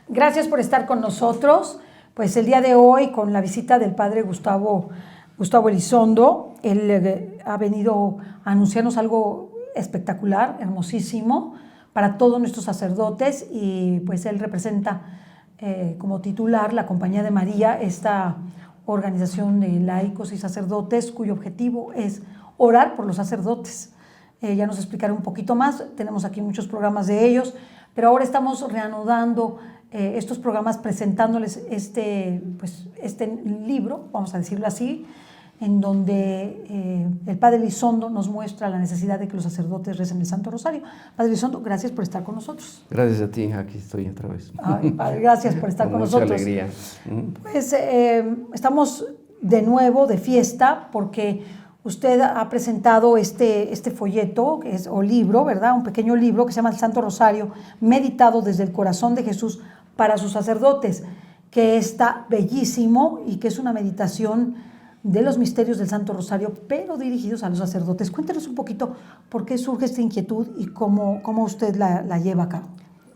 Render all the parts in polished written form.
Gracias por estar con nosotros. Pues el día de hoy, con la visita del padre Gustavo Elizondo, él ha venido a anunciarnos algo espectacular, hermosísimo, para todos nuestros sacerdotes, y pues él representa como titular la Compañía de María, esta organización de laicos y sacerdotes cuyo objetivo es orar por los sacerdotes. Ya nos explicaré un poquito más, tenemos aquí muchos programas de ellos, pero ahora estamos reanudando estos programas presentándoles este libro, vamos a decirlo así, en donde el padre Elizondo nos muestra la necesidad de que los sacerdotes recen el Santo Rosario. Padre Elizondo, gracias por estar con nosotros. Gracias a ti, aquí estoy otra vez. Ay, padre, gracias por estar con nosotros. Mucha alegría. Pues estamos de nuevo de fiesta porque usted ha presentado este folleto o libro, ¿verdad? Un pequeño libro que se llama El Santo Rosario, meditado desde el corazón de Jesús para sus sacerdotes, que está bellísimo y que es una meditación de los misterios del Santo Rosario, pero dirigidos a los sacerdotes. Cuéntenos un poquito por qué surge esta inquietud y cómo usted la lleva a cabo.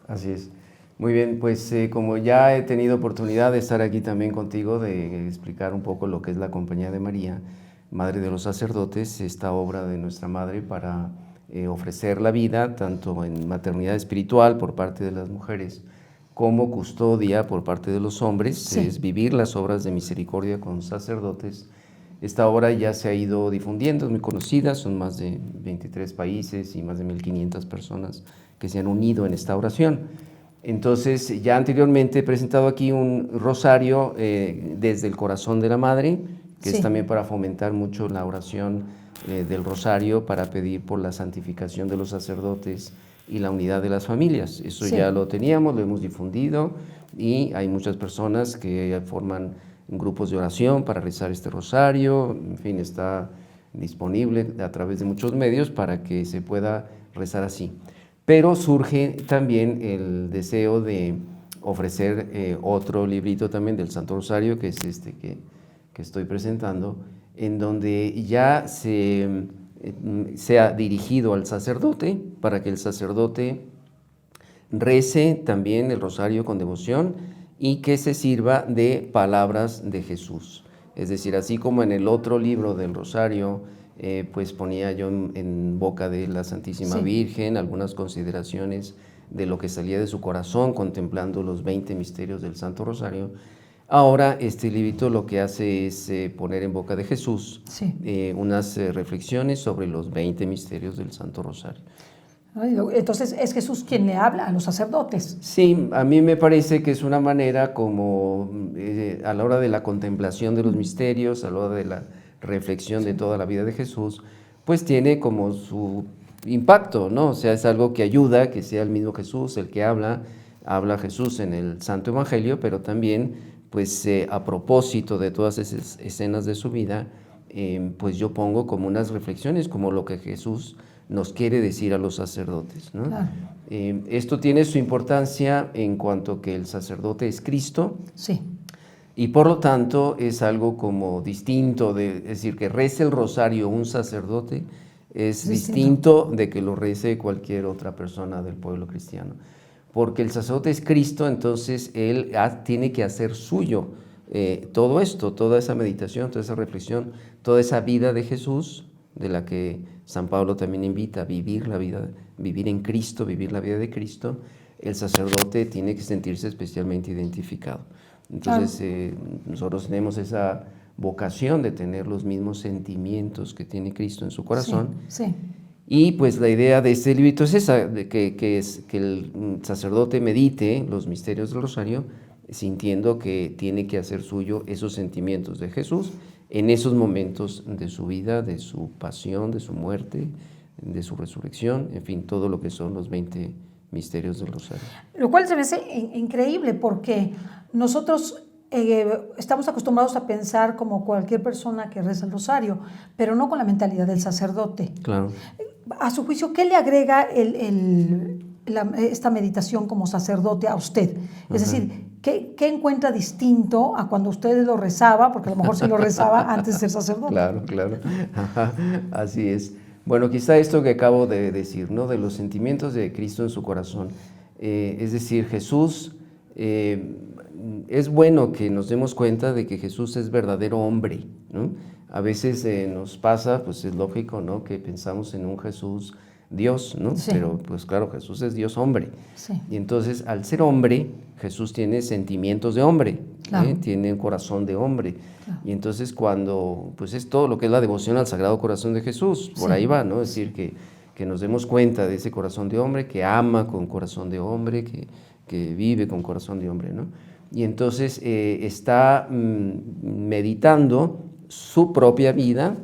Así es. Muy bien, pues como ya he tenido oportunidad de estar aquí también contigo, de explicar un poco lo que es la Compañía de María, Madre de los Sacerdotes, esta obra de nuestra Madre para ofrecer la vida, tanto en maternidad espiritual por parte de las mujeres, como custodia por parte de los hombres, sí. Es vivir las obras de misericordia con sacerdotes. Esta obra ya se ha ido difundiendo, es muy conocida, son más de 23 países y más de 1,500 personas que se han unido en esta oración. Entonces, ya anteriormente he presentado aquí un rosario desde el corazón de la Madre, que sí. Es también para fomentar mucho la oración del rosario, para pedir por la santificación de los sacerdotes y la unidad de las familias. Eso sí. Ya lo teníamos, lo hemos difundido y hay muchas personas que forman grupos de oración para rezar este rosario. En fin, está disponible a través de muchos medios para que se pueda rezar así. Pero surge también el deseo de ofrecer otro librito también del Santo Rosario, que es este que estoy presentando, en donde ya sea dirigido al sacerdote, para que el sacerdote rece también el rosario con devoción y que se sirva de palabras de Jesús. Es decir, así como en el otro libro del rosario, pues ponía yo en boca de la Santísima sí. Virgen algunas consideraciones de lo que salía de su corazón, contemplando los 20 misterios del Santo Rosario. Ahora este librito lo que hace es poner en boca de Jesús sí. Unas reflexiones sobre los 20 misterios del Santo Rosario. Entonces, ¿es Jesús quien le habla a los sacerdotes? Sí, a mí me parece que es una manera como a la hora de la contemplación de los misterios, a la hora de la reflexión sí. De toda la vida de Jesús, pues tiene como su impacto, ¿no? O sea, es algo que ayuda, que sea el mismo Jesús el que habla Jesús en el Santo Evangelio, pero también pues a propósito de todas esas escenas de su vida, pues yo pongo como unas reflexiones, como lo que Jesús nos quiere decir a los sacerdotes, ¿no? Claro. Esto tiene su importancia en cuanto que el sacerdote es Cristo, sí. Y por lo tanto es algo como distinto, es decir, que rece el rosario un sacerdote es distinto de que lo rece cualquier otra persona del pueblo cristiano. Porque el sacerdote es Cristo, entonces él tiene que hacer suyo todo esto, toda esa meditación, toda esa reflexión, toda esa vida de Jesús, de la que San Pablo también invita a vivir la vida, vivir en Cristo, vivir la vida de Cristo. El sacerdote tiene que sentirse especialmente identificado. Entonces nosotros tenemos esa vocación de tener los mismos sentimientos que tiene Cristo en su corazón. Sí, sí. Y pues la idea de este librito es esa, de que el sacerdote medite los misterios del rosario, sintiendo que tiene que hacer suyo esos sentimientos de Jesús en esos momentos de su vida, de su pasión, de su muerte, de su resurrección, en fin, todo lo que son los 20 misterios del rosario. Lo cual se me hace increíble porque nosotros estamos acostumbrados a pensar como cualquier persona que reza el rosario, pero no con la mentalidad del sacerdote. Claro. A su juicio, ¿qué le agrega esta meditación como sacerdote a usted? Es decir, ¿qué encuentra distinto a cuando usted lo rezaba? Porque a lo mejor sí lo rezaba antes de ser sacerdote. Claro, claro. Así es. Bueno, quizá esto que acabo de decir, ¿no? De los sentimientos de Cristo en su corazón. Es decir, Jesús es bueno que nos demos cuenta de que Jesús es verdadero hombre, ¿no? A veces nos pasa, pues es lógico, ¿no?, que pensamos en un Jesús Dios, ¿no? Sí. Pero pues claro, Jesús es Dios hombre. Sí. Y entonces, al ser hombre, Jesús tiene sentimientos de hombre, Claro. tiene un corazón de hombre. Claro. Y entonces cuando, pues es todo lo que es la devoción al Sagrado Corazón de Jesús, por Sí. ahí va, ¿no? Es decir, que nos demos cuenta de ese corazón de hombre, que ama con corazón de hombre, que vive con corazón de hombre, ¿no? Y entonces está meditando su propia vida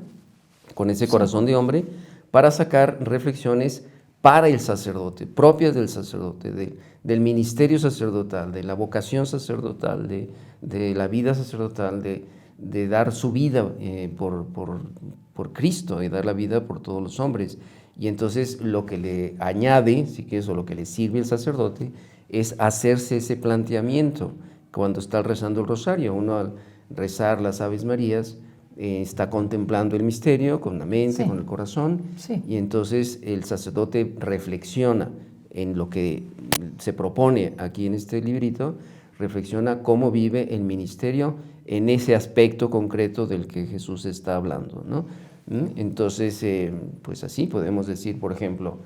con ese corazón de hombre para sacar reflexiones para el sacerdote, propias del sacerdote, del ministerio sacerdotal, de la vocación sacerdotal, de la vida sacerdotal, de dar su vida por Cristo y dar la vida por todos los hombres. Y entonces lo que le añade, si quieres, o lo que le sirve al sacerdote, es hacerse ese planteamiento cuando está rezando el rosario. Uno al rezar las Aves Marías está contemplando el misterio con la mente, con el corazón, y entonces el sacerdote reflexiona en lo que se propone aquí en este librito, reflexiona cómo vive el ministerio en ese aspecto concreto del que Jesús está hablando, ¿no? Entonces, pues así podemos decir, por ejemplo,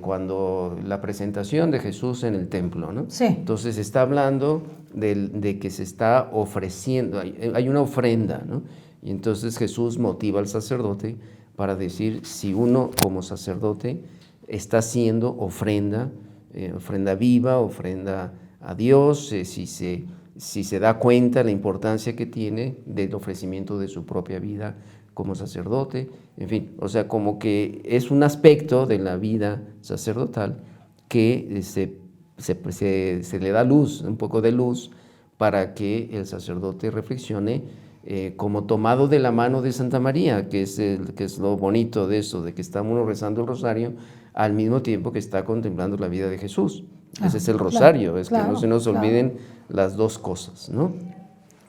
cuando la presentación de Jesús en el templo, ¿no? Sí. Entonces está hablando de que se está ofreciendo, hay una ofrenda, ¿no? Y entonces Jesús motiva al sacerdote para decir, si uno como sacerdote está haciendo ofrenda, ofrenda viva, ofrenda a Dios, si se da cuenta la importancia que tiene del ofrecimiento de su propia vida como sacerdote, en fin, o sea, como que es un aspecto de la vida sacerdotal que se le da luz, un poco de luz, para que el sacerdote reflexione como tomado de la mano de Santa María, que es lo bonito de eso, de que está uno rezando el rosario al mismo tiempo que está contemplando la vida de Jesús. Ese es el rosario, que no se nos olviden las dos cosas, ¿no? El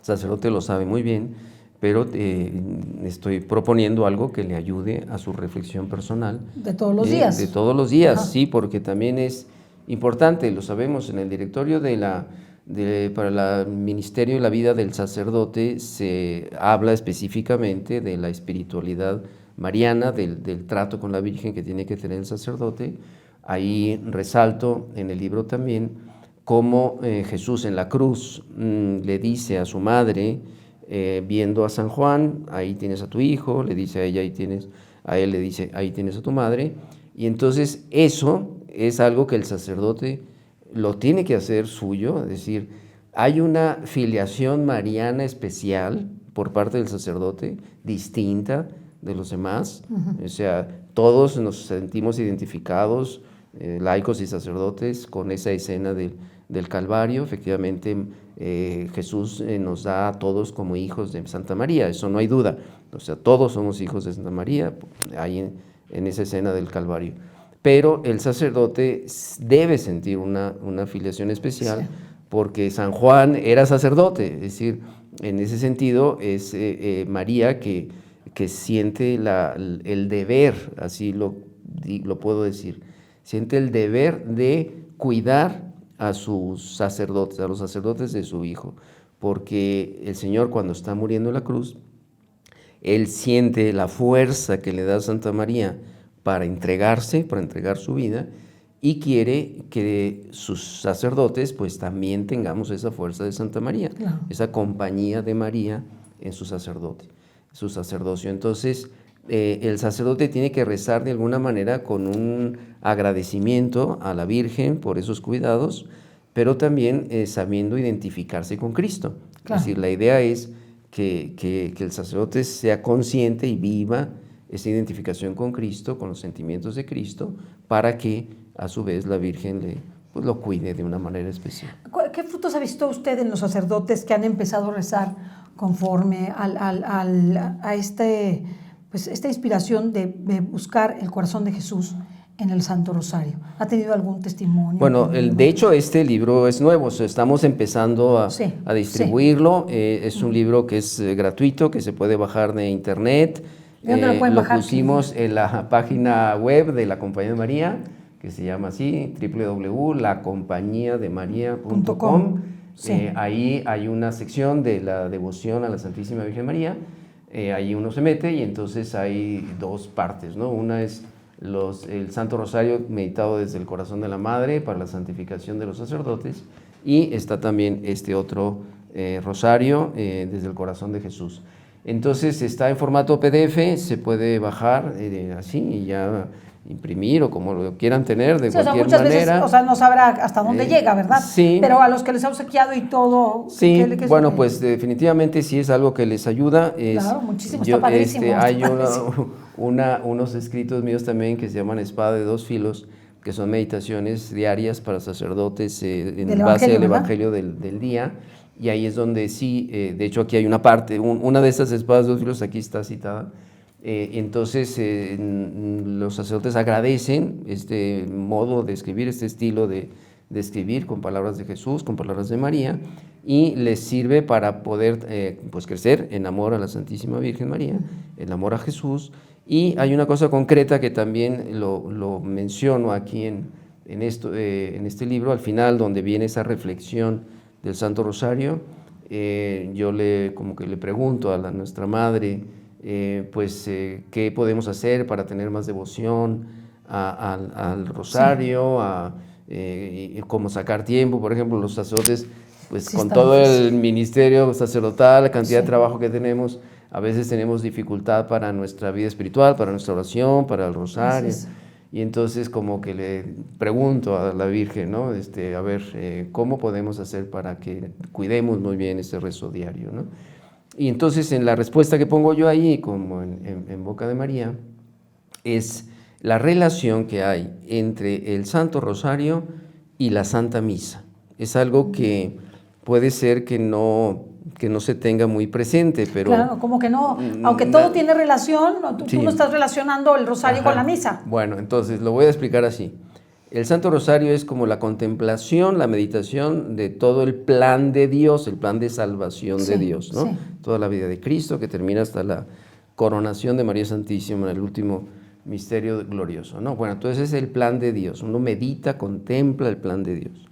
sacerdote lo sabe muy bien, pero estoy proponiendo algo que le ayude a su reflexión personal. De todos los días. De todos los días, sí, porque también es importante, lo sabemos, en el directorio para el ministerio y la vida del sacerdote se habla específicamente de la espiritualidad mariana, del trato con la Virgen que tiene que tener el sacerdote. Ahí resalto en el libro también cómo Jesús en la cruz le dice a su madre, viendo a San Juan, ahí tienes a tu hijo, le dice a ella, a él le dice, ahí tienes a tu madre, y entonces eso es algo que el sacerdote lo tiene que hacer suyo, es decir, hay una filiación mariana especial por parte del sacerdote, distinta de los demás, o sea, todos nos sentimos identificados, laicos y sacerdotes, con esa escena del Calvario. Efectivamente, Jesús nos da a todos como hijos de Santa María, eso no hay duda, o sea, todos somos hijos de Santa María, ahí en esa escena del Calvario. Pero el sacerdote debe sentir una filiación especial porque San Juan era sacerdote, es decir, en ese sentido es María que siente el deber, así lo puedo decir, siente el deber de cuidar a sus sacerdotes, a los sacerdotes de su hijo, porque el Señor cuando está muriendo en la cruz, Él siente la fuerza que le da Santa María para entregar su vida, y quiere que sus sacerdotes pues también tengamos esa fuerza de Santa María, esa compañía de María en su sacerdocio. Entonces, el sacerdote tiene que rezar de alguna manera con un agradecimiento a la Virgen por esos cuidados, pero también sabiendo identificarse con Cristo. Es decir, la idea es que el sacerdote sea consciente y viva esa identificación con Cristo, con los sentimientos de Cristo, para que a su vez la Virgen lo cuide de una manera especial. ¿Qué frutos ha visto usted en los sacerdotes que han empezado a rezar conforme a esta inspiración de buscar el corazón de Jesús en el Santo Rosario? ¿Ha tenido algún testimonio? Bueno, de hecho este libro es nuevo, estamos empezando a distribuirlo. Es un libro que es gratuito, que se puede bajar de internet. ¿Dónde lo pueden bajar? Pusimos en la página web de la Compañía de María, que se llama así, www.lacompañiademaria.com. Sí. Ahí hay una sección de la devoción a la Santísima Virgen María. Ahí uno se mete y entonces hay dos partes, ¿no? Una es el Santo Rosario meditado desde el corazón de la Madre para la santificación de los sacerdotes, y está también este otro rosario desde el corazón de Jesús. Entonces está en formato PDF, se puede bajar así y ya imprimir o como lo quieran tener de cualquier muchas manera. Veces, no sabrá hasta dónde llega, ¿verdad? Sí. Pero a los que les ha obsequiado y todo. Sí, bueno, pues definitivamente sí es algo que les ayuda. Claro, muchísimo, está padrísimo. Hay unos escritos míos también que se llaman Espada de dos filos, que son meditaciones diarias para sacerdotes en base al Evangelio del día. Y ahí es donde sí, de hecho aquí hay una parte, una de estas espadas de dos filos aquí está citada. Entonces los sacerdotes agradecen este modo de escribir, este estilo de escribir con palabras de Jesús, con palabras de María, y les sirve para poder pues crecer en amor a la Santísima Virgen María, en amor a Jesús. Y hay una cosa concreta que también lo menciono aquí en este libro, al final, donde viene esa reflexión del Santo Rosario. Yo como que le pregunto a nuestra Madre, qué podemos hacer para tener más devoción al Rosario, cómo sacar tiempo. Por ejemplo, los sacerdotes, pues sí, con todo el ministerio sacerdotal, la cantidad de trabajo que tenemos, a veces tenemos dificultad para nuestra vida espiritual, para nuestra oración, para el Rosario. Y entonces como que le pregunto a la Virgen, ¿no? A ver, ¿cómo podemos hacer para que cuidemos muy bien este rezo diario, ¿no? Y entonces en la respuesta que pongo yo ahí, como en boca de María, es la relación que hay entre el Santo Rosario y la Santa Misa. Es algo que puede ser que no se tenga muy presente, pero... Claro, como que no, aunque todo tiene relación, tú no estás relacionando el Rosario con la Misa. Bueno, entonces lo voy a explicar así. El Santo Rosario es como la contemplación, la meditación de todo el plan de Dios, el plan de salvación de Dios, ¿no? Sí. Toda la vida de Cristo, que termina hasta la coronación de María Santísima en el último misterio glorioso, ¿no? Bueno, entonces es el plan de Dios. Uno medita, contempla el plan de Dios.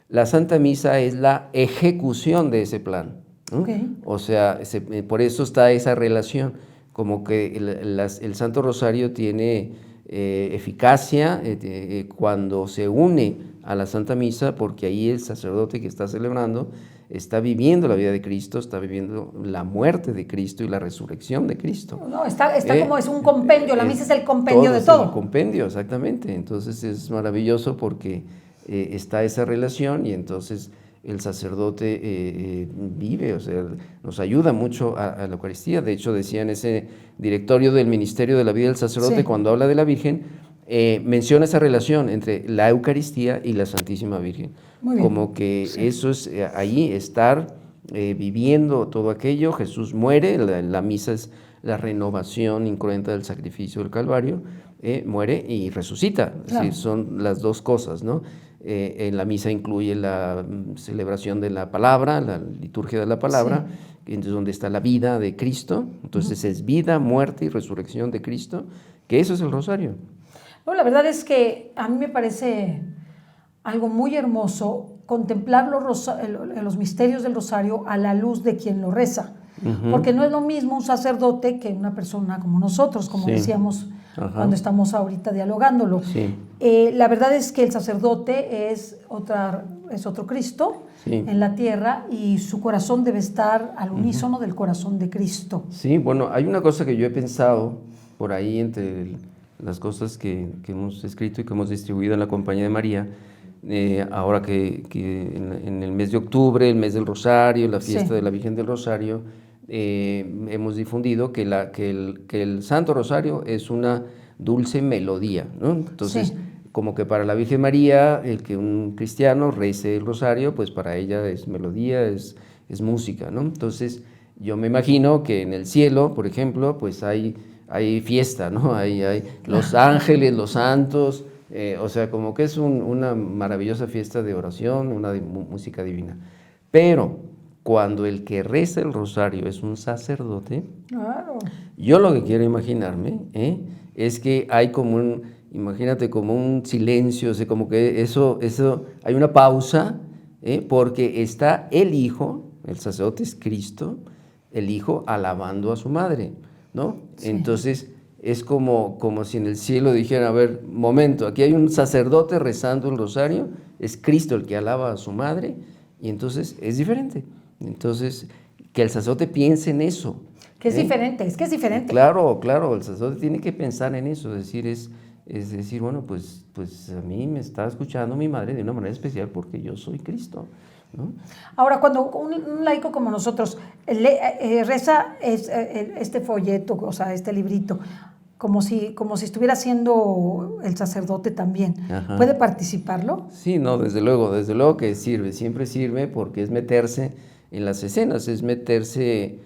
La Santa Misa es la ejecución de ese plan, ¿no? O sea, por eso está esa relación, como que el Santo Rosario tiene eficacia cuando se une a la Santa Misa, porque ahí el sacerdote que está celebrando está viviendo la vida de Cristo, está viviendo la muerte de Cristo y la resurrección de Cristo. No, está como es un compendio, la misa es el compendio de todo. Es el compendio, exactamente. Entonces es maravilloso porque está esa relación, y entonces el sacerdote vive, o sea, nos ayuda mucho a la Eucaristía. De hecho, decía en ese directorio del Ministerio de la Vida del Sacerdote, cuando habla de la Virgen, menciona esa relación entre la Eucaristía y la Santísima Virgen. Como que eso es ahí, estar viviendo todo aquello. Jesús muere, la misa es la renovación incruenta del sacrificio del Calvario, muere y resucita. Claro. Sí, son las dos cosas, ¿no? En la misa incluye la celebración de la palabra, la liturgia de la palabra, entonces donde está la vida de Cristo. Entonces es vida, muerte y resurrección de Cristo, que eso es el rosario. No, la verdad es que a mí me parece algo muy hermoso contemplar los misterios del rosario a la luz de quien lo reza, porque no es lo mismo un sacerdote que una persona como nosotros, como decíamos cuando estamos ahorita dialogándolo. La verdad es que el sacerdote es otro Cristo en la tierra, y su corazón debe estar al unísono del corazón de Cristo. Sí, bueno, hay una cosa que yo he pensado por ahí entre las cosas que hemos escrito y que hemos distribuido en la Compañía de María, ahora que en el mes de octubre, el mes del Rosario, la fiesta de la Virgen del Rosario, hemos difundido que el Santo Rosario es una dulce melodía, ¿no? Entonces, como que para la Virgen María, el que un cristiano rece el Rosario, pues para ella es melodía, es música, ¿no? Entonces, yo me imagino que en el cielo, por ejemplo, pues hay fiesta, ¿no? Hay los ángeles, los santos, o sea, como que es una maravillosa fiesta de oración, una música divina. Pero cuando el que reza el rosario es un sacerdote, yo lo que quiero imaginarme es que hay como imagínate como un silencio, o sea, como que eso hay una pausa, porque está el Hijo, el sacerdote es Cristo, el Hijo alabando a su madre, ¿no? Sí. Entonces es como si en el cielo dijeran, a ver, momento, aquí hay un sacerdote rezando el rosario, es Cristo el que alaba a su madre, y entonces es diferente. Entonces, que el sacerdote piense en eso. Que es diferente, es que es diferente. Claro, el sacerdote tiene que pensar en eso, es decir, bueno, pues a mí me está escuchando mi madre de una manera especial porque yo soy Cristo, ¿no? Ahora, cuando un laico como nosotros reza este folleto, o sea, este librito, como si estuviera siendo el sacerdote también, Ajá. ¿puede participarlo? Sí, no, desde luego que sirve, siempre sirve porque es meterse en las escenas, es meterse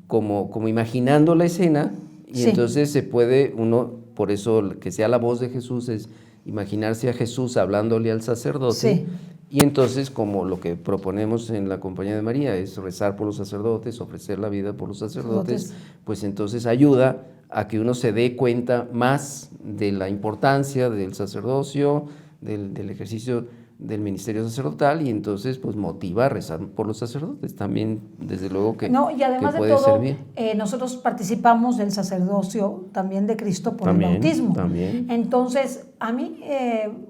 como imaginando la escena, y Sí. entonces se puede uno, por eso que sea la voz de Jesús es imaginarse a Jesús hablándole al sacerdote. Sí. Y entonces, como lo que proponemos en la Compañía de María es rezar por los sacerdotes, ofrecer la vida por los sacerdotes, pues entonces ayuda a que uno se dé cuenta más de la importancia del sacerdocio, del ejercicio del ministerio sacerdotal, y entonces pues motiva a rezar por los sacerdotes también, desde luego que No, y además que de puede todo, servir. Nosotros participamos del sacerdocio también de Cristo por el bautismo. También. Entonces, a mí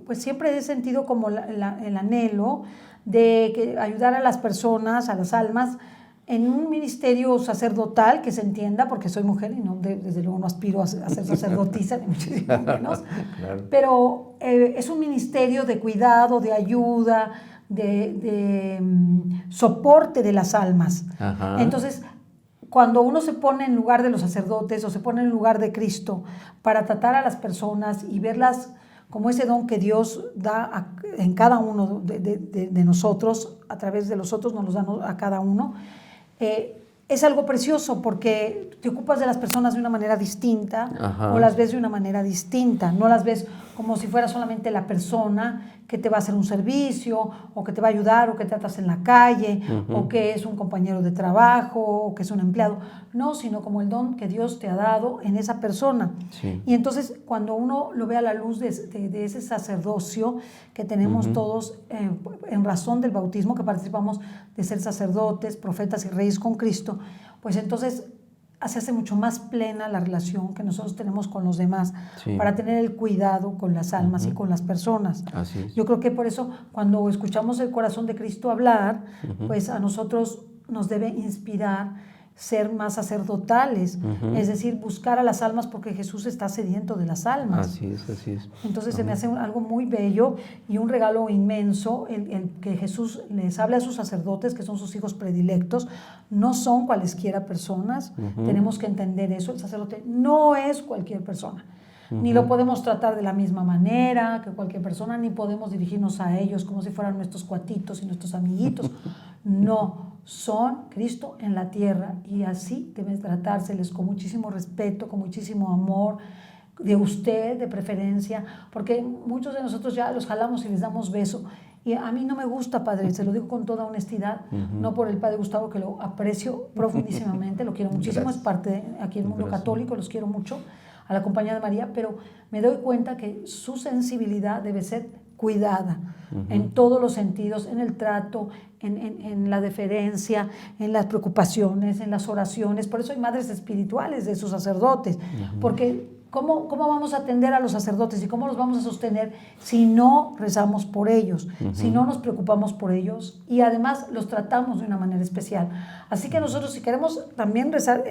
pues siempre he sentido como el anhelo de ayudar a las personas, a las almas, en un ministerio sacerdotal que se entienda, porque soy mujer y no, desde luego no aspiro a ser sacerdotisa, ni muchísimo menos, Claro. pero es un ministerio de cuidado, de ayuda, de soporte de las almas. Ajá. Entonces, cuando uno se pone en lugar de los sacerdotes o se pone en lugar de Cristo para tratar a las personas y verlas como ese don que Dios da en cada uno de nosotros, a través de los otros nos los da a cada uno, es algo precioso porque te ocupas de las personas de una manera distinta. Ajá. O las ves de una manera distinta, no las ves como si fuera solamente la persona que te va a hacer un servicio o que te va a ayudar o que tratas en la calle, o que es un compañero de trabajo o que es un empleado, no, sino como el don que Dios te ha dado en esa persona. Sí. Y entonces cuando uno lo ve a la luz de ese sacerdocio que tenemos todos en razón del bautismo, que participamos de ser sacerdotes, profetas y reyes con Cristo, pues entonces se hace mucho más plena la relación que nosotros tenemos con los demás, para tener el cuidado con las almas y con las personas. Así es. Yo creo que por eso cuando escuchamos el corazón de Cristo hablar, pues a nosotros nos debe inspirar ser más sacerdotales, es decir, buscar a las almas porque Jesús está sediento de las almas. Así es. Entonces se me hace algo muy bello y un regalo inmenso el que Jesús les hable a sus sacerdotes, que son sus hijos predilectos, no son cualesquiera personas, tenemos que entender eso, el sacerdote no es cualquier persona. Ni lo podemos tratar de la misma manera que cualquier persona, ni podemos dirigirnos a ellos como si fueran nuestros cuatitos y nuestros amiguitos. No, son Cristo en la tierra y así deben tratárseles con muchísimo respeto, con muchísimo amor, de usted de preferencia, porque muchos de nosotros ya los jalamos y les damos beso. Y a mí no me gusta, padre, se lo digo con toda honestidad, no por el padre Gustavo, que lo aprecio profundísimamente, lo quiero muchísimo, gracias. Es parte de aquí el mundo gracias. Católico, los quiero mucho, a la Compañía de María, pero me doy cuenta que su sensibilidad debe ser cuidada en todos los sentidos, en el trato, en la deferencia, en las preocupaciones, en las oraciones. Por eso hay madres espirituales de sus sacerdotes, porque ¿cómo vamos a atender a los sacerdotes y cómo los vamos a sostener si no rezamos por ellos, si no nos preocupamos por ellos y además los tratamos de una manera especial? Así que nosotros, si queremos también rezar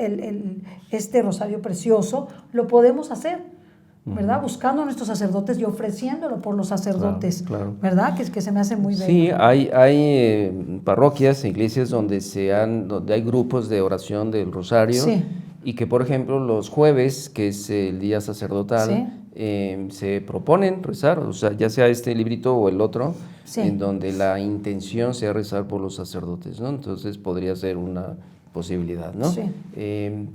este rosario precioso, lo podemos hacer, ¿verdad? Buscando a nuestros sacerdotes y ofreciéndolo por los sacerdotes, claro. ¿Verdad? Que se me hace muy bello. Sí, hay parroquias, iglesias donde hay grupos de oración del rosario. Sí. Y que, por ejemplo, los jueves, que es el día sacerdotal, ¿sí? Se proponen rezar, o sea, ya sea este librito o el otro, sí. En donde la intención sea rezar por los sacerdotes, ¿no? Entonces podría ser una posibilidad, ¿no? Sí.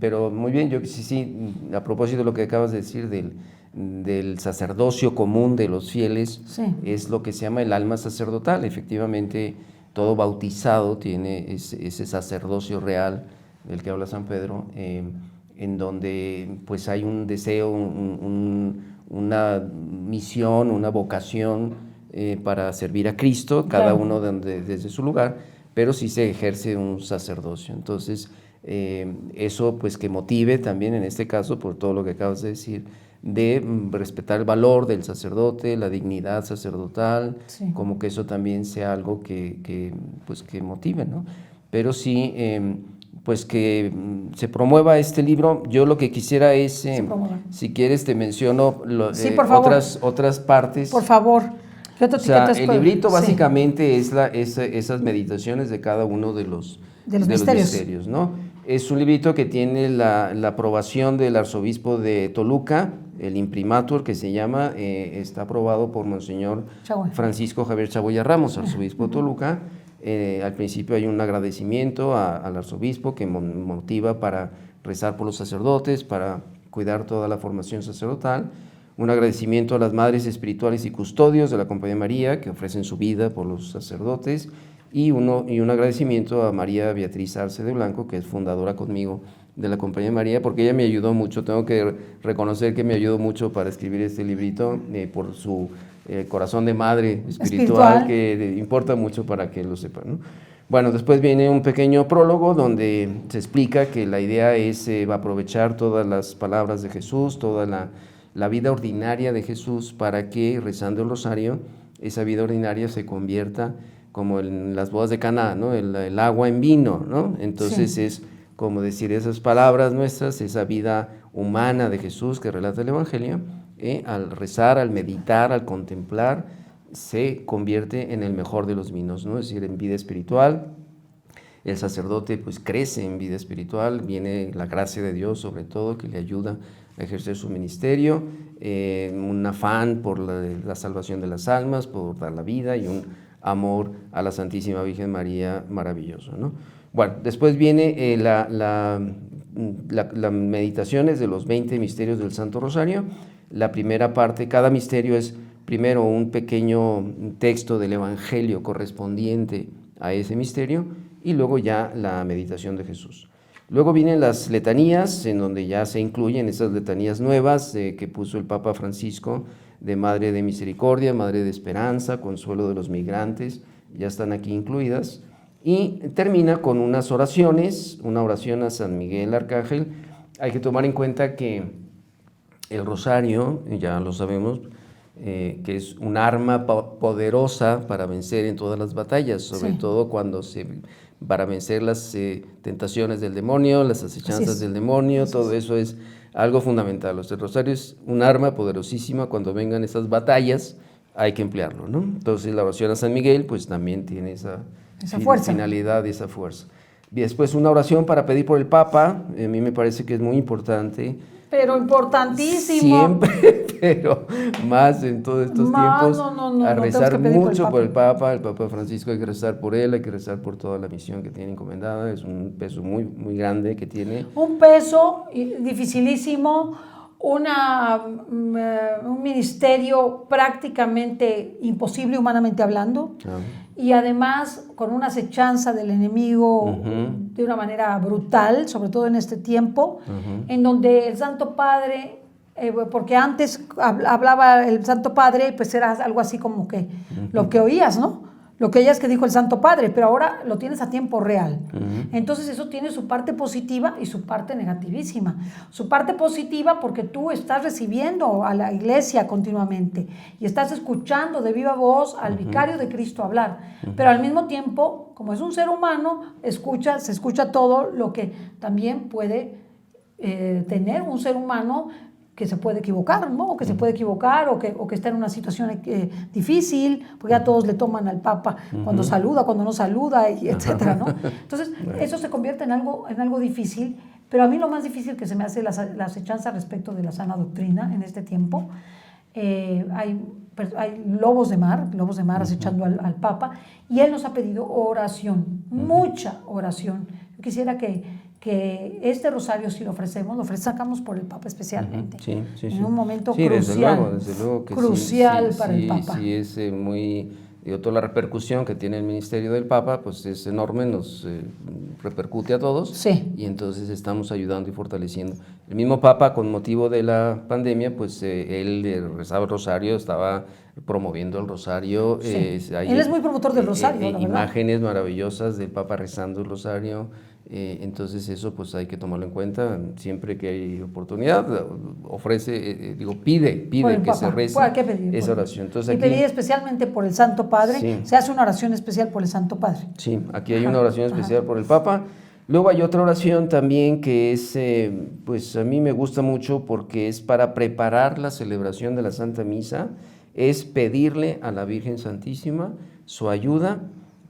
Pero muy bien, yo sí, a propósito de lo que acabas de decir del sacerdocio común de los fieles, sí. Es lo que se llama el alma sacerdotal. Efectivamente, todo bautizado tiene ese sacerdocio real del que habla San Pedro, en donde pues hay un deseo, un una misión, una vocación para servir a Cristo, cada uno desde su lugar, pero sí se ejerce un sacerdocio. Entonces, eso pues que motive también en este caso, por todo lo que acabas de decir, de respetar el valor del sacerdote, la dignidad sacerdotal, como que eso también sea algo que motive, ¿no? Pero sí, pues que se promueva este libro. Yo lo que quisiera es, si quieres te menciono otras partes. Por favor. ¿Qué otro el librito básicamente es esas meditaciones de cada uno de los misterios, ¿no? Es un librito que tiene la aprobación del arzobispo de Toluca, el imprimatur que se llama, está aprobado por Monseñor Francisco Javier Chaboya Ramos, arzobispo de Toluca. Al principio hay un agradecimiento al arzobispo que motiva para rezar por los sacerdotes, para cuidar toda la formación sacerdotal. Un agradecimiento a las madres espirituales y custodios de la Compañía de María que ofrecen su vida por los sacerdotes, y un agradecimiento a María Beatriz Arce de Blanco, que es fundadora conmigo de la Compañía de María, porque ella me ayudó mucho. Tengo que reconocer que me ayudó mucho para escribir este librito, por su corazón de madre espiritual, que importa mucho para que lo sepan, ¿no? Bueno, después viene un pequeño prólogo donde se explica que la idea es aprovechar todas las palabras de Jesús, toda la vida ordinaria de Jesús, para que rezando el rosario, esa vida ordinaria se convierta como en las bodas de Caná, ¿no? El agua en vino, ¿no? Entonces es como decir esas palabras nuestras, esa vida humana de Jesús que relata el Evangelio, al rezar, al meditar, al contemplar, se convierte en el mejor de los vinos, ¿no? Es decir, en vida espiritual. El sacerdote pues crece en vida espiritual, viene la gracia de Dios sobre todo, que le ayuda a ejercer su ministerio, un afán por la salvación de las almas, por dar la vida, y un amor a la Santísima Virgen María maravilloso, ¿no? Bueno, después viene las meditaciones de los 20 misterios del Santo Rosario. La primera parte, cada misterio es primero un pequeño texto del Evangelio correspondiente a ese misterio, y luego ya la meditación de Jesús. Luego vienen las letanías, en donde ya se incluyen esas letanías nuevas que puso el Papa Francisco, de Madre de Misericordia, Madre de Esperanza, Consuelo de los Migrantes, ya están aquí incluidas. Y termina con unas oraciones, una oración a San Miguel Arcángel. Hay que tomar en cuenta que el rosario, ya lo sabemos, que es un arma poderosa para vencer en todas las batallas, sobre todo para vencer las tentaciones del demonio, las acechanzas del demonio, todo eso es algo fundamental. El rosario es un arma poderosísima. Cuando vengan esas batallas hay que emplearlo, ¿no? Entonces la oración a San Miguel pues también tiene esa finalidad y esa fuerza. Y después una oración para pedir por el Papa, a mí me parece que es muy importante. Pero importantísimo. Siempre, pero más en todos estos tiempos, a rezar mucho por el Papa Francisco. Hay que rezar por él, hay que rezar por toda la misión que tiene encomendada. Es un peso muy, muy grande que tiene. Un peso dificilísimo, un ministerio prácticamente imposible humanamente hablando, y además con una acechanza del enemigo de una manera brutal, sobre todo en este tiempo, en donde el Santo Padre, porque antes hablaba el Santo Padre, pues era algo así como que lo que oías, ¿no? Lo que oías que dijo el Santo Padre, pero ahora lo tienes a tiempo real. Entonces eso tiene su parte positiva y su parte negativísima. Su parte positiva porque tú estás recibiendo a la iglesia continuamente y estás escuchando de viva voz al vicario de Cristo hablar, pero al mismo tiempo, como es un ser humano, se escucha todo lo que también puede tener un ser humano, que se puede equivocar, ¿no? Que se puede equivocar o que está en una situación difícil, porque ya todos le toman al Papa cuando saluda, cuando no saluda, y etcétera, ¿no? Entonces, eso se convierte en algo difícil, pero a mí lo más difícil que se me hace la acechanza respecto de la sana doctrina en este tiempo. Hay lobos de mar acechando al Papa, y él nos ha pedido oración, mucha oración. Yo quisiera que este rosario, si lo sacamos por el Papa especialmente, en un momento crucial, desde luego que crucial para el Papa. Sí, es muy y toda la repercusión que tiene el ministerio del Papa, pues es enorme, nos repercute a todos, Sí. y entonces estamos ayudando y fortaleciendo. El mismo Papa, con motivo de la pandemia, pues él rezaba el rosario, estaba promoviendo el rosario. Sí. Él es muy promotor del rosario, la verdad. Imágenes maravillosas del Papa rezando el rosario. Entonces eso pues hay que tomarlo en cuenta siempre que hay oportunidad. Ofrece, pide que se rece esa oración. Entonces, aquí, pedir especialmente por el Santo Padre. Sí. Se hace una oración especial por el Santo Padre. Sí, aquí hay una oración especial por el Papa. Luego hay otra oración también que es, pues a mí me gusta mucho porque es para preparar la celebración de la Santa Misa, es pedirle a la Virgen Santísima su ayuda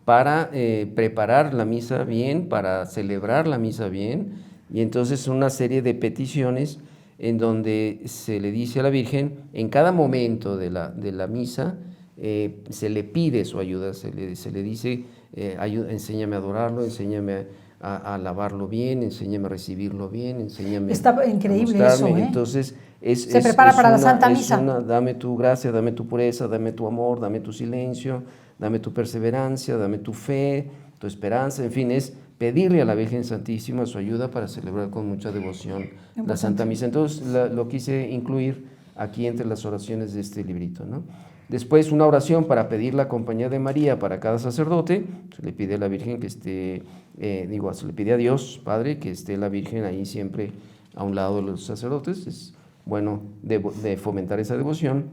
para preparar la misa bien, para celebrar la misa bien, y entonces una serie de peticiones en donde se le dice a la Virgen, en cada momento de la misa, se le pide su ayuda, se le dice, enséñame a adorarlo, enséñame a alabarlo bien, enséñame a recibirlo bien, enséñame Está increíble eso, Entonces, se prepara para la Santa Misa. Dame tu gracia, dame tu pureza, dame tu amor, dame tu silencio, dame tu perseverancia, dame tu fe, tu esperanza, en fin, es pedirle a la Virgen Santísima su ayuda para celebrar con mucha devoción la Santa Misa. Entonces lo quise incluir aquí entre las oraciones de este librito, ¿no? Después una oración para pedir la compañía de María para cada sacerdote, se le pide a la Virgen que esté, se le pide a Dios, Padre, que esté la Virgen ahí siempre a un lado de los sacerdotes, es bueno de fomentar esa devoción,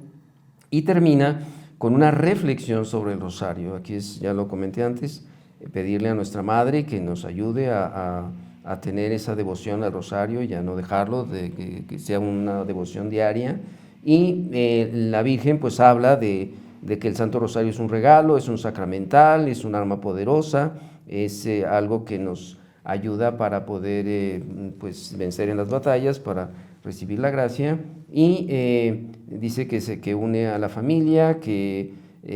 y termina con una reflexión sobre el rosario. Aquí ya lo comenté antes, pedirle a nuestra Madre que nos ayude a tener esa devoción al rosario y a no dejarlo, que sea una devoción diaria. Y la Virgen pues habla de que el Santo Rosario es un regalo, es un sacramental, es un arma poderosa, es algo que nos ayuda para poder pues vencer en las batallas, para recibir la gracia, y dice que une a la familia, que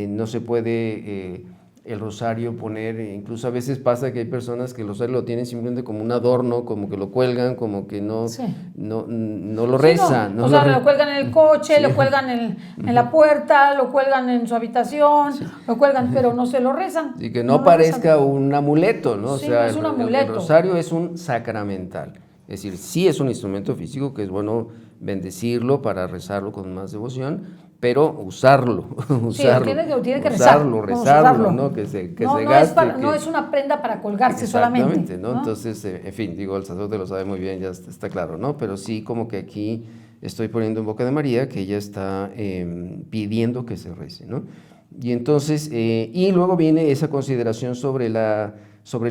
no se puede el rosario poner, incluso a veces pasa que hay personas que el rosario lo tienen simplemente como un adorno, como que lo cuelgan, como que no lo rezan. O sea, lo cuelgan en el coche, lo cuelgan en la puerta, lo cuelgan en su habitación, lo cuelgan, pero no se lo rezan. Y que no parezca un amuleto, ¿no? Sí, o sea, es un amuleto. El rosario es un sacramental. Es decir, sí es un instrumento físico que es bueno bendecirlo para rezarlo con más devoción, pero usarlo, tiene que rezarlo, ¿no? Que se gaste. No es una prenda para colgarse solamente. ¿no? Entonces, en fin, el sacerdote lo sabe muy bien, ya está claro, ¿no? Pero sí como que aquí estoy poniendo en boca de María que ella está pidiendo que se rece, ¿no? Y entonces, y luego viene esa consideración sobre la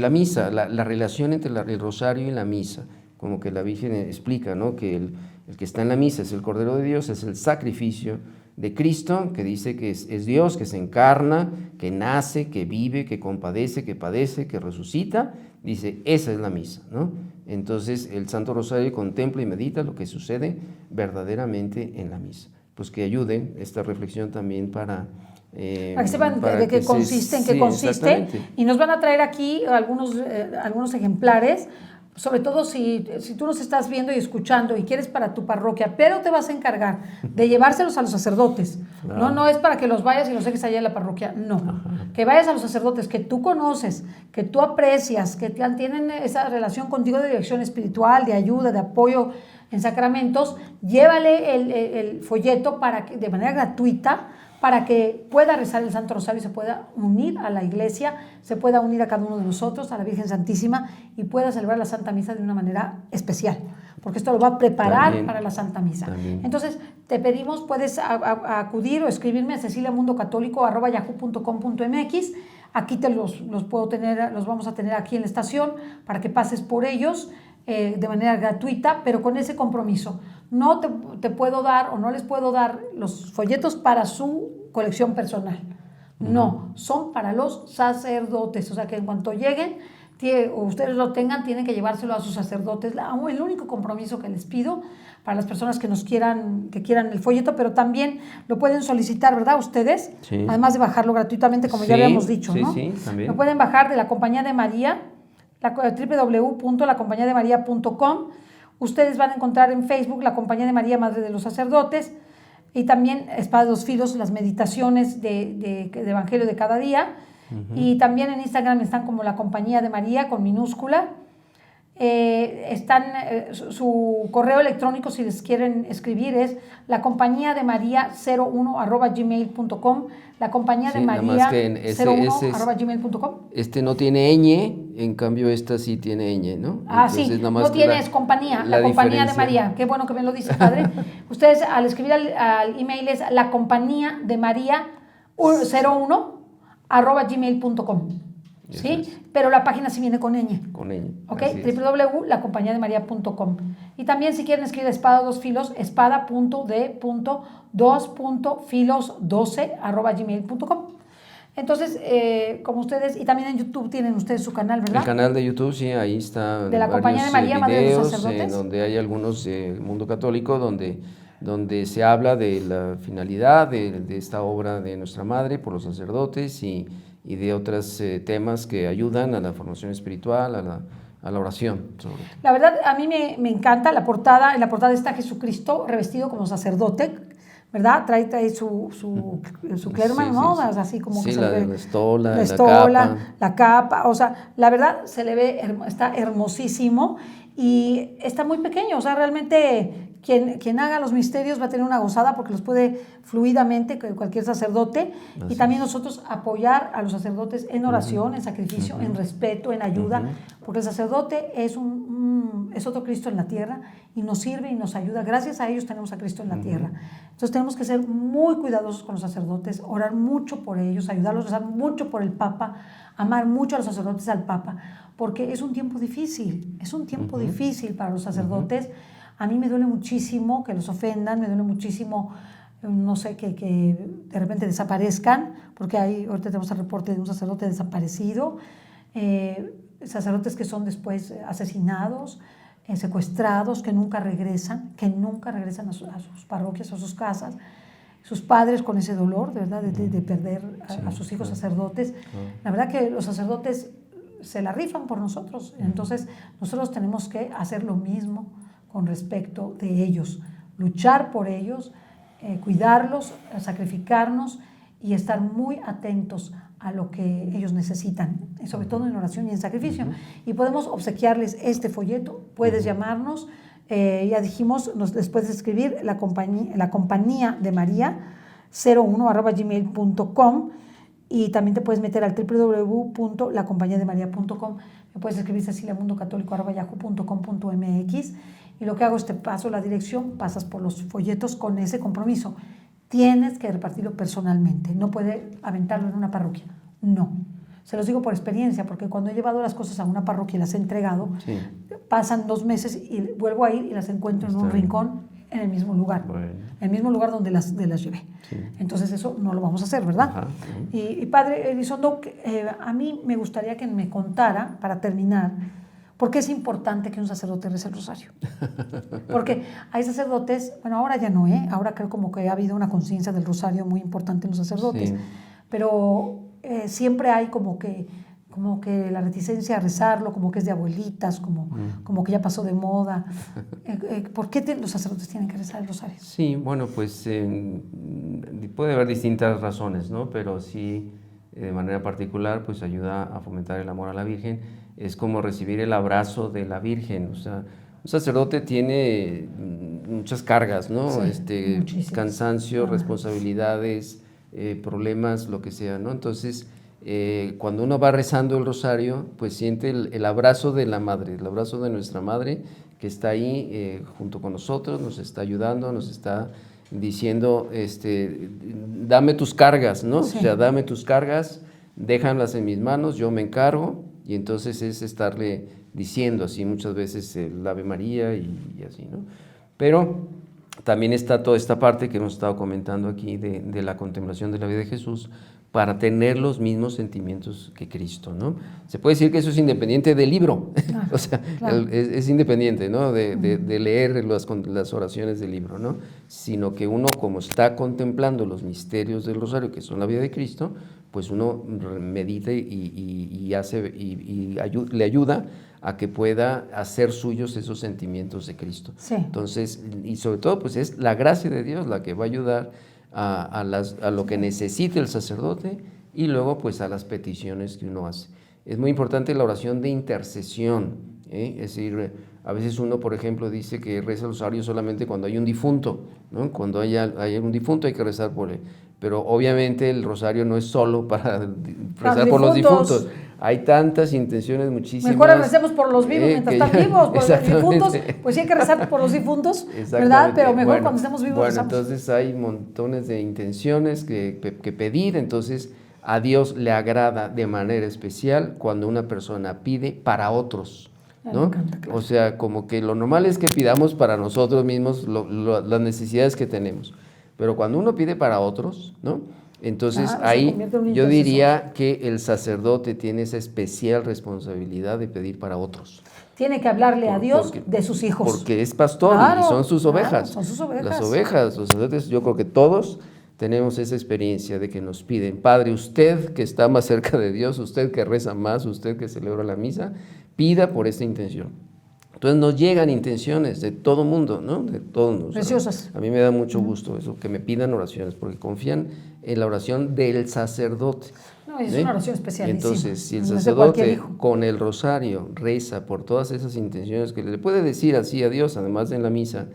misa, la relación entre el rosario y la misa, como que la Virgen explica, ¿no? Que el que está en la misa es el Cordero de Dios, es el sacrificio de Cristo, que dice que es Dios, que se encarna, que nace, que vive, que compadece, que padece, que resucita. Dice, esa es la misa, ¿no? Entonces el Santo Rosario contempla y medita lo que sucede verdaderamente en la misa. Pues que ayude esta reflexión también para que sepan de qué consiste, en qué consiste. Y nos van a traer aquí algunos ejemplares, sobre todo si tú nos estás viendo y escuchando y quieres para tu parroquia, pero te vas a encargar de llevárselos a los sacerdotes. Claro. No es para que los vayas y los dejes allá en la parroquia, no. Que vayas a los sacerdotes que tú conoces, que tú aprecias, que tienen esa relación contigo de dirección espiritual, de ayuda, de apoyo en sacramentos. Llévale el folleto de manera gratuita, para que pueda rezar el Santo Rosario y se pueda unir a la Iglesia, se pueda unir a cada uno de nosotros, a la Virgen Santísima, y pueda celebrar la Santa Misa de una manera especial, porque esto lo va a preparar para la Santa Misa. También. Entonces, te pedimos, puedes acudir o escribirme a ceciliamundocatólico@yahoo.com.mx. Aquí los vamos a tener aquí en la estación para que pases por ellos de manera gratuita, pero con ese compromiso. No te puedo dar o no les puedo dar los folletos para su colección personal. No, son para los sacerdotes. O sea que en cuanto lleguen o ustedes lo tengan, tienen que llevárselo a sus sacerdotes. El único compromiso que les pido para las personas que quieran el folleto, pero también lo pueden solicitar, ¿verdad? Ustedes, sí. Además de bajarlo gratuitamente, como ya habíamos dicho, ¿no? Sí, también. Lo pueden bajar de la Compañía de María, www.lacompañademaria.com. Ustedes van a encontrar en Facebook la Compañía de María, Madre de los Sacerdotes. Y también Espada de dos filos, las meditaciones de Evangelio de cada día. Y también en Instagram están como La Compañía de María con minúscula. Su correo electrónico, si les quieren escribir, es lacompañademaria01@gmail.com. lacompañademaria01@gmail.com. No tiene ñ, en cambio esta sí tiene ñ, ¿no? Entonces, sí, nada más no tienes compañía, la Compañía de María. Qué bueno que me lo dice, padre. Ustedes al escribir al email es lacompañademaria01@gmail.com. ¿Sí? Pero la página sí viene con ñ. Con ñ. ¿Ok? www.lacompañademaria.com. Y también si quieren escribir espada dos filos, espada.d.2.filos12@gmail.com. Entonces, como ustedes, y también en YouTube tienen ustedes su canal, ¿verdad? El canal de YouTube, sí, ahí está. De la Compañía de María, Madre de los Sacerdotes. Donde hay algunos Mundo Católico, donde se habla de la finalidad de esta obra de nuestra Madre por los sacerdotes y de otros temas que ayudan a la formación espiritual, a la oración. La verdad, a mí me encanta en la portada está Jesucristo revestido como sacerdote, ¿verdad? Trae su clerma, sí, ¿no? Sí, sí. Así como que se le ve la estola, la capa, o sea, la verdad se le ve, está hermosísimo y está muy pequeño, o sea, realmente quien haga los misterios va a tener una gozada porque los puede fluidamente cualquier sacerdote. Así y también nosotros apoyar a los sacerdotes en oración, en sacrificio, en respeto, en ayuda, porque el sacerdote es otro Cristo en la tierra y nos sirve y nos ayuda. Gracias a ellos tenemos a Cristo en la tierra. Entonces tenemos que ser muy cuidadosos con los sacerdotes, orar mucho por ellos, ayudarlos, rezar mucho por el Papa, amar mucho a los sacerdotes, al Papa, porque es un tiempo difícil, difícil para los sacerdotes. A mí me duele muchísimo que los ofendan, me duele muchísimo, no sé, que de repente desaparezcan, porque ahorita tenemos el reporte de un sacerdote desaparecido, sacerdotes que son después asesinados, secuestrados, que nunca regresan a sus parroquias, a sus casas, sus padres con ese dolor, de verdad, de perder a sus hijos sacerdotes. La verdad que los sacerdotes se la rifan por nosotros, entonces nosotros tenemos que hacer lo mismo con respecto de ellos, luchar por ellos, cuidarlos, sacrificarnos y estar muy atentos a lo que ellos necesitan, sobre todo en oración y en sacrificio. Y podemos obsequiarles este folleto, puedes llamarnos, ya dijimos, les puedes escribir la compañía de María 01@gmail.com y también te puedes meter al www.lacompañademaria.com. Me puedes escribir ceciliamundocatólico@yahoo.com.mx y lo que hago es te paso la dirección, pasas por los folletos con ese compromiso. Tienes que repartirlo personalmente, no puedes aventarlo en una parroquia, no. Se los digo por experiencia, porque cuando he llevado las cosas a una parroquia y las he entregado, pasan 2 meses y vuelvo a ir y las encuentro en un rincón en el mismo lugar, el mismo lugar donde las llevé. Sí. Entonces eso no lo vamos a hacer, ¿verdad? Ajá, sí. Y padre Elizondo, a mí me gustaría que me contara, para terminar, por qué es importante que un sacerdote rece el rosario. Porque hay sacerdotes, bueno, ahora ya no, ahora creo como que ha habido una conciencia del rosario muy importante en los sacerdotes, pero siempre hay como que la reticencia a rezarlo, como que es de abuelitas, como que ya pasó de moda. ¿Por qué los sacerdotes tienen que rezar el rosario? Sí, bueno, pues puede haber distintas razones, ¿no? Pero sí, de manera particular, pues ayuda a fomentar el amor a la Virgen. Es como recibir el abrazo de la Virgen. O sea, un sacerdote tiene muchas cargas, ¿no? Sí, cansancio, responsabilidades, problemas, lo que sea, ¿no? Entonces, cuando uno va rezando el rosario, pues siente el abrazo de la Madre, el abrazo de nuestra Madre, que está ahí junto con nosotros, nos está ayudando, nos está diciendo, dame tus cargas, ¿no? Sí. O sea, dame tus cargas, déjalas en mis manos, yo me encargo, y entonces es estarle diciendo así muchas veces el Ave María y así, ¿no? Pero también está toda esta parte que hemos estado comentando aquí de la contemplación de la vida de Jesús, para tener los mismos sentimientos que Cristo, ¿no? Se puede decir que eso es independiente del libro, o sea, claro. es independiente, ¿no? De leer las oraciones del libro, ¿no? Sino que uno, como está contemplando los misterios del rosario, que son la vida de Cristo, pues uno medite le ayuda a que pueda hacer suyos esos sentimientos de Cristo. Sí. Entonces, y sobre todo, pues es la gracia de Dios la que va a ayudar a lo que necesite el sacerdote y luego pues a las peticiones que uno hace. Es muy importante la oración de intercesión, ¿eh? Es decir, a veces uno, por ejemplo, dice que reza el rosario solamente cuando hay un difunto, ¿no? Cuando hay un difunto hay que rezar por él. Pero obviamente el rosario no es solo para rezar por los difuntos. Hay tantas intenciones, muchísimas. Mejor recemos por los vivos mientras están vivos, por los difuntos. Pues sí hay que rezar por los difuntos, ¿verdad? Pero mejor cuando estemos vivos rezamos. Entonces hay montones de intenciones que pedir. Entonces a Dios le agrada de manera especial cuando una persona pide para otros, ¿no? Me encanta, claro. O sea, como que lo normal es que pidamos para nosotros mismos las necesidades que tenemos. Pero cuando uno pide para otros, ¿no? Entonces ahí yo diría que el sacerdote tiene esa especial responsabilidad de pedir para otros. Tiene que hablarle a Dios de sus hijos. Porque es pastor, claro, y son sus ovejas. Son sus ovejas. Las ovejas, los sacerdotes, yo creo que todos tenemos esa experiencia de que nos piden, Padre, usted que está más cerca de Dios, usted que reza más, usted que celebra la misa, pida por esta intención. Entonces nos llegan intenciones de todo mundo, ¿no? De todos. Preciosas. A mí me da mucho gusto eso, que me pidan oraciones, porque confían en la oración del sacerdote. No, es una oración especialísima. Entonces, si el sacerdote con el rosario reza por todas esas intenciones que le puede decir así a Dios, además de en la misa,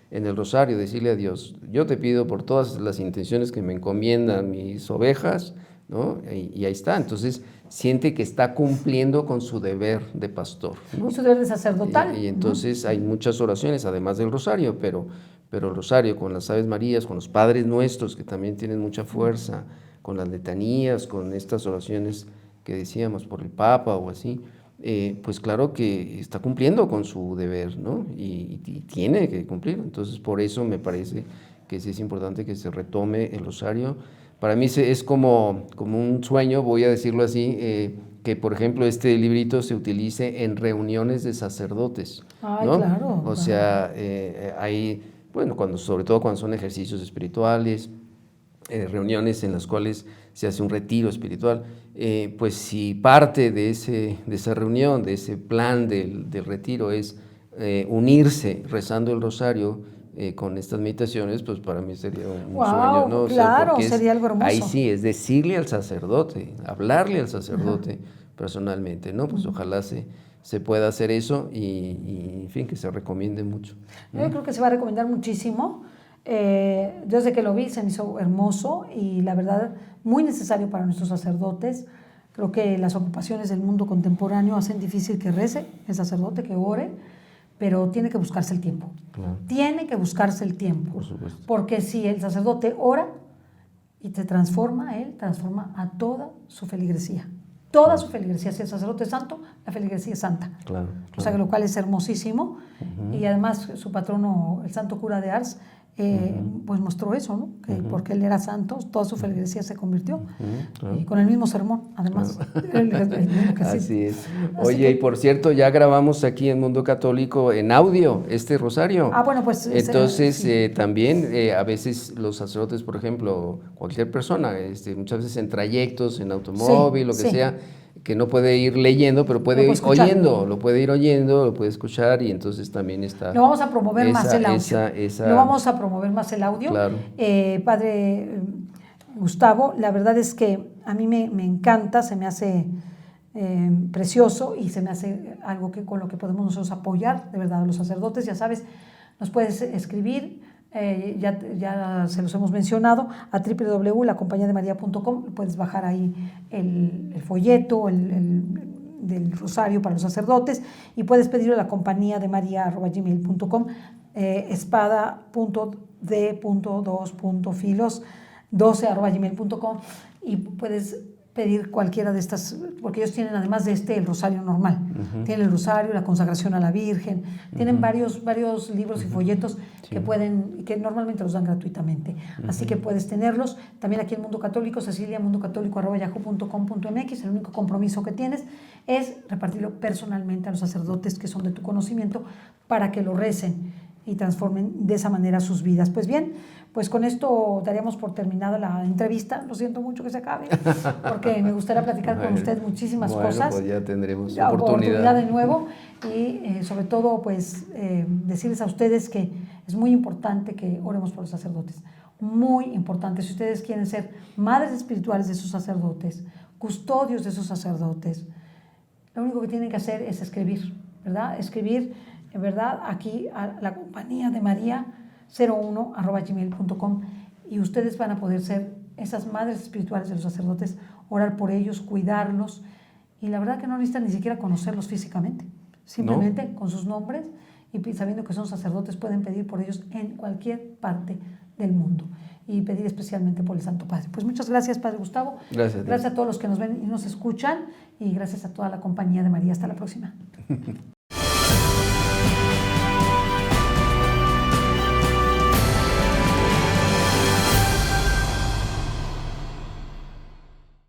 en el rosario, decirle a Dios, yo te pido por todas las intenciones que me encomiendan mis ovejas, ¿no? Y ahí está. Entonces siente que está cumpliendo con su deber de pastor, ¿no? Su deber de sacerdotal. Y entonces hay muchas oraciones, además del rosario, pero el rosario con las Aves Marías, con los Padres Nuestros, que también tienen mucha fuerza, con las letanías, con estas oraciones que decíamos por el Papa o así, pues claro que está cumpliendo con su deber, ¿no? Y tiene que cumplir. Entonces por eso me parece que sí es importante que se retome el rosario. Para mí es como un sueño, voy a decirlo así, que por ejemplo este librito se utilice en reuniones de sacerdotes, ¿no? Claro. O sea, hay, bueno, sobre todo cuando son ejercicios espirituales, reuniones en las cuales se hace un retiro espiritual, pues si parte de esa reunión, de ese plan del retiro es unirse rezando el rosario, con estas meditaciones, pues para mí sería un sueño, ¿no? Claro, sería algo hermoso. Ahí sí, es decirle al sacerdote, hablarle al sacerdote personalmente, ¿no? Pues ojalá se pueda hacer eso y, en fin, que se recomiende mucho. Yo creo que se va a recomendar muchísimo. Yo desde que lo vi se me hizo hermoso y la verdad muy necesario para nuestros sacerdotes. Creo que las ocupaciones del mundo contemporáneo hacen difícil que rece el sacerdote, que ore, pero tiene que buscarse el tiempo. Claro. Tiene que buscarse el tiempo. Por supuesto. Porque si el sacerdote ora y te transforma, él transforma a toda su feligresía. Toda su feligresía. Si el sacerdote es santo, la feligresía es santa. Claro. O sea, lo cual es hermosísimo. Y además su patrono, el santo cura de Ars, pues mostró eso, ¿no? Que porque él era santo, toda su feligresía se convirtió. Claro. Y con el mismo sermón, además. Así es. Oye, y por cierto, ya grabamos aquí en Mundo Católico en audio este rosario. Bueno, pues... Entonces, sí. También a veces los sacerdotes, por ejemplo, cualquier persona, muchas veces en trayectos, en automóvil, lo que sea, que no puede ir leyendo, pero puede ir oyendo, lo puede ir oyendo, lo puede escuchar y entonces también está... Lo vamos a promover más el audio. Lo vamos a promover más el audio. Claro. Padre Gustavo, la verdad es que a mí me encanta, se me hace precioso y se me hace algo con lo que podemos nosotros apoyar, de verdad, a los sacerdotes. Ya sabes, nos puedes escribir, ya se los hemos mencionado, a www.lacompañademaria.com, puedes bajar ahí el folleto del rosario para los sacerdotes y puedes pedirlo a la compañía de maria@gmail.com, espada.d.2.filos12@gmail.com, y puedes pedir cualquiera de estas, porque ellos tienen además de el rosario normal, tienen el rosario, la consagración a la Virgen, tienen varios libros y folletos que normalmente los dan gratuitamente, así que puedes tenerlos. También aquí en Mundo Católico, cecilia.mundocatólico@yahoo.com.mx, el único compromiso que tienes es repartirlo personalmente a los sacerdotes que son de tu conocimiento para que lo recen y transformen de esa manera sus vidas. Pues bien, pues con esto daríamos por terminada la entrevista. Lo siento mucho que se acabe, porque me gustaría platicar con usted muchísimas cosas. Pues ya tendremos La oportunidad de nuevo y sobre todo pues decirles a ustedes que es muy importante que oremos por los sacerdotes. Muy importante. Si ustedes quieren ser madres espirituales de sus sacerdotes, custodios de sus sacerdotes, lo único que tienen que hacer es escribir, ¿verdad? Escribir, en verdad, aquí a la compañía de María 01@gmail.com y ustedes van a poder ser esas madres espirituales de los sacerdotes, orar por ellos, cuidarlos, y la verdad que no necesitan ni siquiera conocerlos físicamente, simplemente con sus nombres y sabiendo que son sacerdotes pueden pedir por ellos en cualquier parte del mundo y pedir especialmente por el Santo Padre. Pues muchas gracias, Padre Gustavo. Gracias a todos los que nos ven y nos escuchan y gracias a toda la compañía de María. Hasta la próxima.